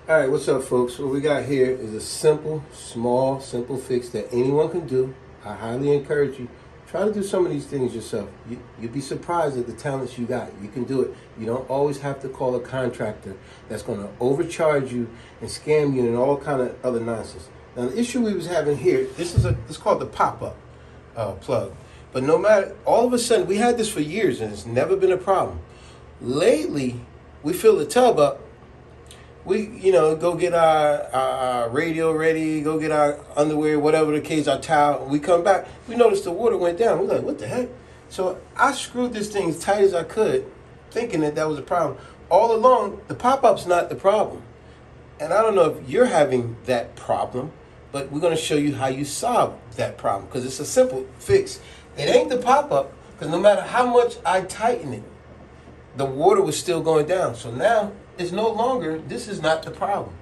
All right, what's up, folks? What we got here is a simple, simple fix that anyone can do. I highly encourage you. Try to do some of these things yourself. You'd be surprised at the talents you got. You can do it. You don't always have to call a contractor that's going to overcharge you and scam you and all kind of other nonsense. Now, the issue we was having here, it's called the pop-up plug. But no matter, all of a sudden, we had this for years and it's never been a problem. Lately, we fill the tub up. We, go get our radio ready, go get our underwear, whatever the case, our towel. We come back, we noticed the water went down. We're like, what the heck? So I screwed this thing as tight as I could, thinking that was a problem. All along, the pop-up's not the problem. And I don't know if you're having that problem, but we're going to show you how you solve that problem, because it's a simple fix. It ain't the pop-up, because no matter how much I tighten it, the water was still going down. So now, it's no longer, this is not the problem.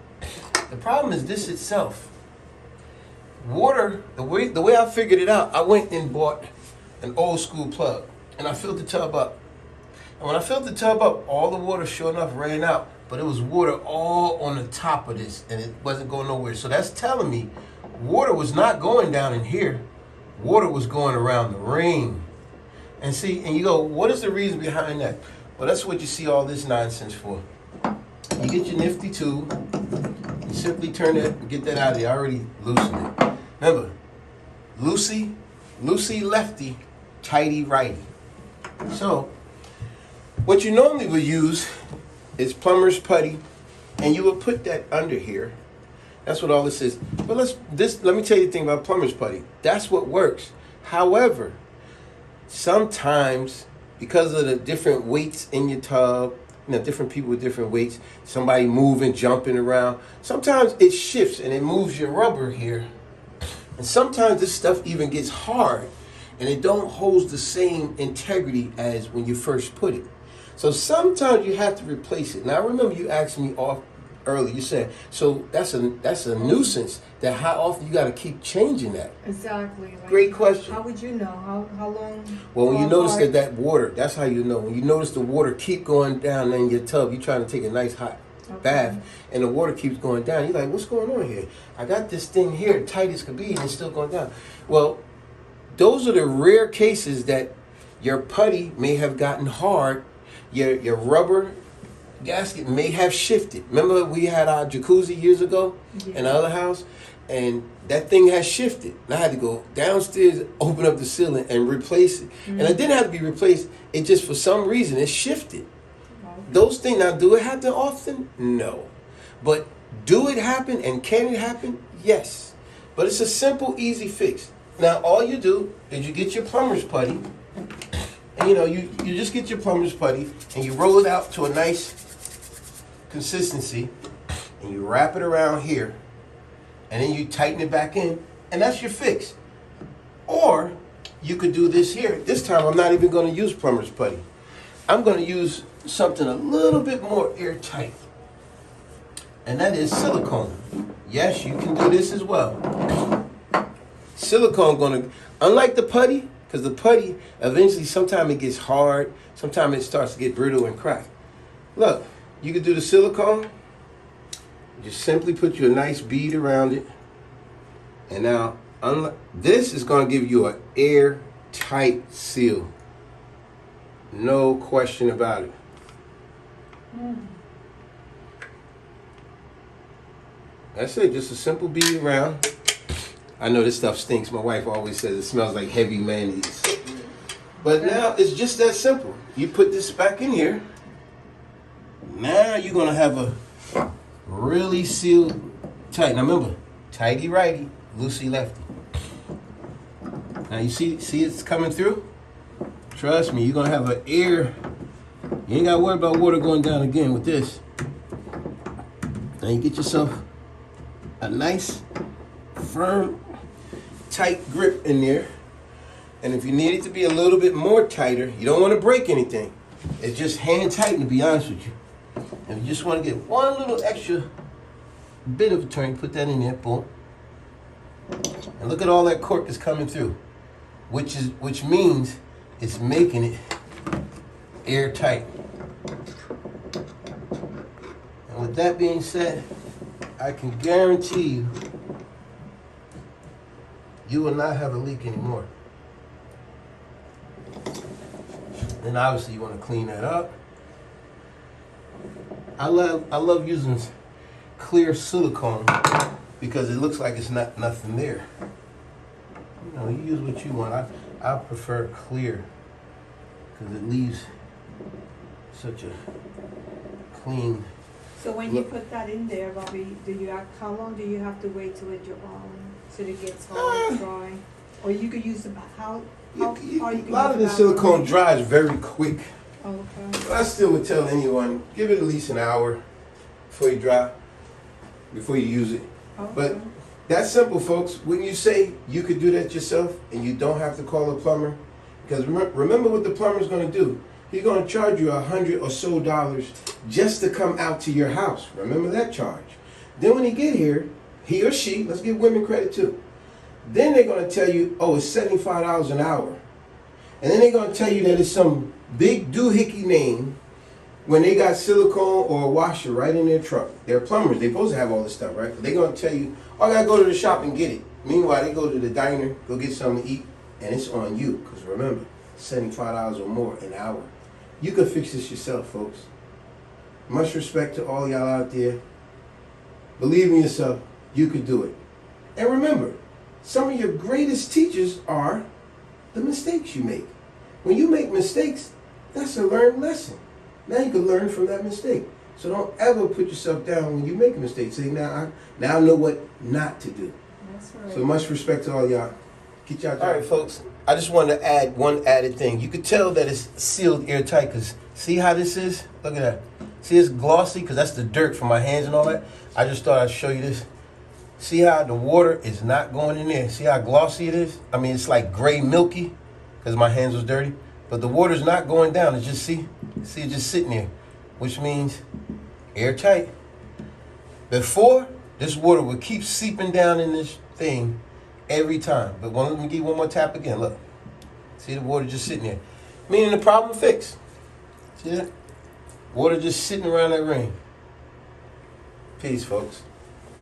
The problem is this itself. Water, the way I figured it out, I went and bought an old school plug and I filled the tub up. And when I filled the tub up, all the water sure enough ran out, but it was water all on the top of this and it wasn't going nowhere. So that's telling me water was not going down in here. Water was going around the ring. And see, and you go, what is the reason behind that? Well, that's what you see all this nonsense for. You get your nifty tool, you simply turn that and get that out of there. I already loosened it. Remember, loosey lefty, tighty righty. So, what you normally would use is plumber's putty, and you would put that under here. That's what all this is. But let me tell you the thing about plumber's putty. That's what works. However, sometimes, because of the different weights in your tub, different people with different weights, somebody moving, jumping around. Sometimes it shifts and it moves your rubber here. And sometimes this stuff even gets hard and it don't hold the same integrity as when you first put it. So sometimes you have to replace it. Now, I remember you asked me off earlier, you said, so that's a nuisance, that how often you got to keep changing that. Exactly. Like, great question. How would you know? How long? Well, when you notice that water, that's how you know. When you notice the water keep going down in your tub, you're trying to take a nice hot bath, and the water keeps going down. You're like, what's going on here? I got this thing here, tight as could be, and it's still going down. Well, those are the rare cases that your putty may have gotten hard, your rubber gasket may have shifted. Remember we had our jacuzzi years ago in the other house, and that thing has shifted. And I had to go downstairs, open up the ceiling, and replace it. And it didn't have to be replaced. It just, for some reason, it shifted. Those things, now, do it happen often? No. But do it happen, and can it happen? Yes. But it's a simple, easy fix. Now, all you do is you get your plumber's putty, and you just get your plumber's putty, and you roll it out to a nice consistency, and you wrap it around here, and then you tighten it back in, and that's your fix. Or you could do this here. This time I'm not even going to use plumber's putty. I'm going to use something a little bit more airtight, and that is silicone. Yes, you can do this as well. Silicone going to, unlike the putty, because the putty eventually sometimes it gets hard, sometimes it starts to get brittle and crack. Look, you can do the silicone. Just simply put you a nice bead around it. And now, this is going to give you an airtight seal. No question about it. That's it, just a simple bead around. I know this stuff stinks. My wife always says it smells like heavy mayonnaise. But now, it's just that simple. You put this back in here. Now you're going to have a really sealed tight. Now remember, tighty righty, loosey lefty. Now you see it's coming through? Trust me, you're going to have an air. You ain't got to worry about water going down again with this. Now you get yourself a nice, firm, tight grip in there. And if you need it to be a little bit more tighter, you don't want to break anything. It's just hand tight, to be honest with you. And you just want to get one little extra bit of a turn, put that in there, boom. And look at all that cork that's coming through, which means it's making it airtight. And with that being said, I can guarantee you, you will not have a leak anymore. Then obviously you want to clean that up. I love using clear silicone because it looks like it's nothing there. You know, you use what you want. I prefer clear because it leaves such a clean. So when you put that in there, Bobby, how long do you have to wait till it till it gets all dry? Or you could use a lot of the silicone dries very quick. Okay. But I still would tell anyone, give it at least an hour before you before you use it. Okay. But that's simple, folks. When you say you could do that yourself and you don't have to call a plumber, because remember what the plumber's going to do. He's going to charge you $100 or so just to come out to your house. Remember that charge. Then when he get here, he or she, let's give women credit too. Then they're going to tell you, oh, it's $75 an hour. And then they're going to tell you that it's some big doohickey name when they got silicone or a washer right in their truck. They're plumbers. They're supposed to have all this stuff, right? But they're going to tell you, oh, I got to go to the shop and get it. Meanwhile, they go to the diner, go get something to eat, and it's on you. Because remember, $75 or more an hour. You can fix this yourself, folks. Much respect to all y'all out there. Believe in yourself. You could do it. And remember, some of your greatest teachers are the mistakes you make. When you make mistakes, that's a learned lesson. Now you can learn from that mistake. So don't ever put yourself down when you make a mistake. Say, now I know what not to do. That's right. So much respect to all y'all. Get y'all. All right, folks. I just wanted to add one added thing. You could tell that it's sealed airtight because see how this is? Look at that. See, it's glossy because that's the dirt from my hands and all that. I just thought I'd show you this. See how the water is not going in there? See how glossy it is? I mean, it's like gray milky because my hands was dirty. But the water's not going down. It's just, it's just sitting there, which means airtight. Before, this water would keep seeping down in this thing every time. But let me give you one more tap again. Look. See the water just sitting there. Meaning the problem fixed. See that? Water just sitting around that ring. Peace, folks.